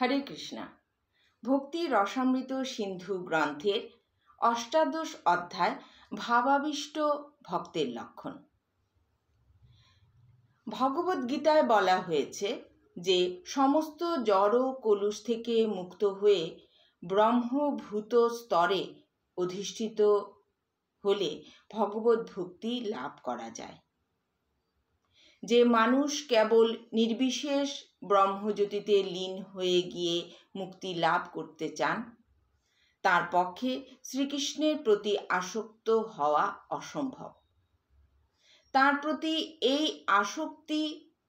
হরে কৃষ্ণা। ভক্তি রসামৃত সিন্ধু গ্রন্থের অষ্টাদশ অধ্যায় ভাবাবিষ্ট ভক্তের লক্ষণ। ভগবদ্গীতায় বলা হয়েছে যে সমস্ত জড় কলুষ থেকে মুক্ত হয়ে ব্রহ্মভূত স্তরে অধিষ্ঠিত হলে ভগবত ভক্তি লাভ করা যায়। যে মানুষ কেবল নির্বিশেষ ব্রহ্মজ্যোতিতে লীন হয়ে গিয়ে মুক্তি লাভ করতে চান, তার পক্ষে শ্রীকৃষ্ণের প্রতি আসক্ত হওয়া অসম্ভব। তার প্রতি এই আসক্তি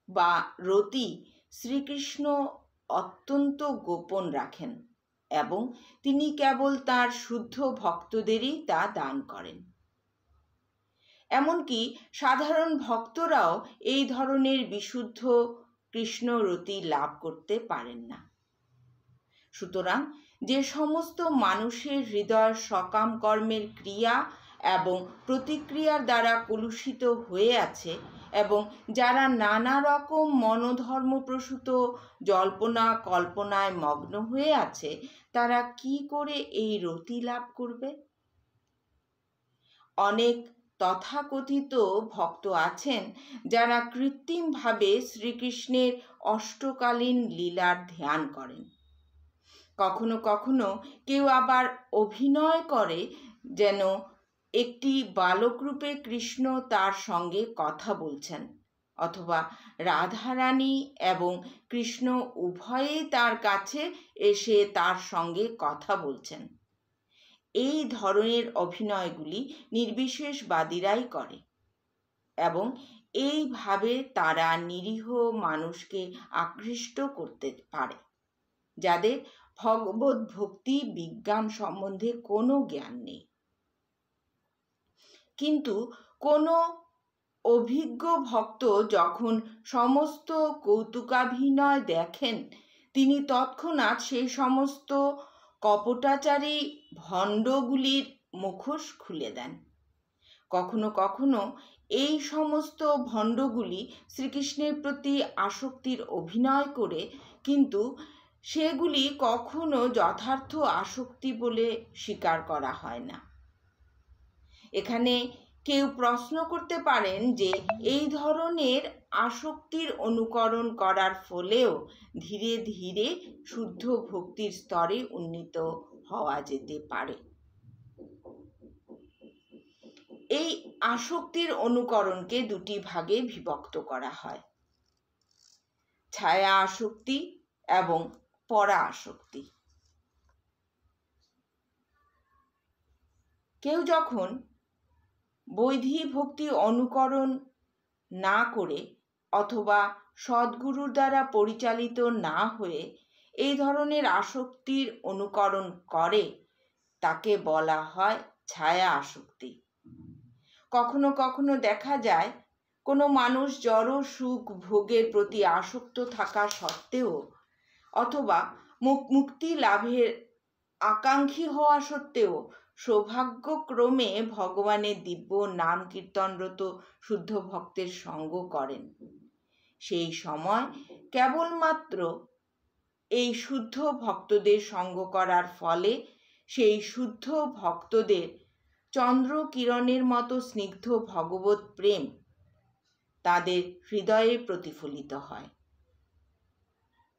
বা রতি শ্রীকৃষ্ণ অত্যন্ত গোপন রাখেন এবং তিনি কেবল তার শুদ্ধ ভক্তদেরই তা দান করেন। এমনকি সাধারণ ভক্তরাও এই ধরনের বিশুদ্ধ কৃষ্ণরতি লাভ করতে পারেন না। সুতরাং যে সমস্ত মানুষের হৃদয় সকাম কর্মের ক্রিয়া এবং প্রতিক্রিয়ার দ্বারা কলুষিত হয়ে আছে এবং যারা নানা রকম মনোধর্মপ্রসূত জল্পনা কল্পনায় মগ্ন হয়ে আছে, তারা কি করে এই রতি লাভ করবে? অনেক তথাকথিত ভক্ত আছেন যারা কৃত্রিমভাবে শ্রীকৃষ্ণের অষ্টকালীন লীলার ধ্যান করেন। কখনো কখনো কেউ আবার অভিনয় করে যেন একটি বালকরূপে কৃষ্ণ তার সঙ্গে কথা বলছেন, অথবা রাধারানী এবং কৃষ্ণ উভয়েই তার কাছে এসে তার সঙ্গে কথা বলছেন। এই ধরনের অভিনয়গুলি নির্বিশেষবাদীরাই করে এবং এইভাবে তারা নিরীহ মানুষকে আকৃষ্ট করতে পারে, যাদের ভগবত ভক্তি বিজ্ঞান সম্বন্ধে কোনো জ্ঞান নেই। কিন্তু কোনো অভিজ্ঞ ভক্ত যখন সমস্ত কৌতুকাভিনয় দেখেন, তিনি তৎক্ষণাৎ সেই সমস্ত কপটাচারী ভণ্ডগুলির মুখোশ খুলে দেন। কখনো কখনো এই সমস্ত ভণ্ডগুলি শ্রীকৃষ্ণের প্রতি আসক্তির অভিনয় করে, কিন্তু সেগুলি কখনো যথার্থ আসক্তি বলে স্বীকার করা হয় না। এখানে কেউ প্রশ্ন করতে পারেন যে এই ধরনের আসক্তির অনুকরণ করার ফলেও ধীরে ধীরে শুদ্ধ ভক্তির স্তরে উন্নীত হওয়া যেতে পারে। এই আসক্তির অনুকরণকে দুটি ভাগে বিভক্ত করা হয়: ছায়া আসক্তি এবং পরা আসক্তি। কেউ যখন বৈধী ভক্তি অনুকরণ না করে অথবা সদ্গুরুর দ্বারা পরিচালিত না হয়ে এই ধরনের আসক্তির অনুকরণ করে, তাকে বলা হয় ছায়া আসক্তি। কখনো কখনো দেখা যায় কোনো মানুষ জড় সুখ ভোগের প্রতি আসক্ত থাকা সত্ত্বেও অথবা মুক্তি লাভের আকাঙ্ক্ষী হওয়া সত্ত্বেও সৌভাগ্যক্রমে ভগবানের দিব্য নাম কীর্তনরত শুদ্ধ ভক্তের সঙ্গ করেন। সেই সময় কেবলমাত্র এই শুদ্ধ ভক্তদের সঙ্গ করার ফলে সেই শুদ্ধ ভক্তদের চন্দ্র কিরণের মতো স্নিগ্ধ ভগবত প্রেম তাদের হৃদয়ে প্রতিফলিত হয়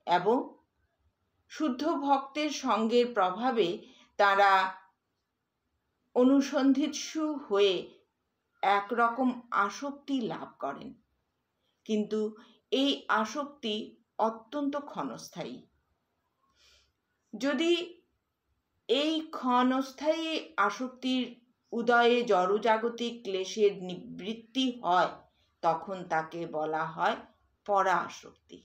এবং শুদ্ধ ভক্তের সঙ্গের প্রভাবে তারা অনুসন্ধিৎসু হয়ে একরকম আসক্তি লাভ করেন। কিন্তু এই আসক্তি অত্যন্ত ক্ষণস্থায়ী। যদি এই ক্ষণস্থায়ী আসক্তির উদয়ে জড়জাগতিক ক্লেশের নিবৃত্তি হয়, তখন তাকে বলা হয় পরা আসক্তি।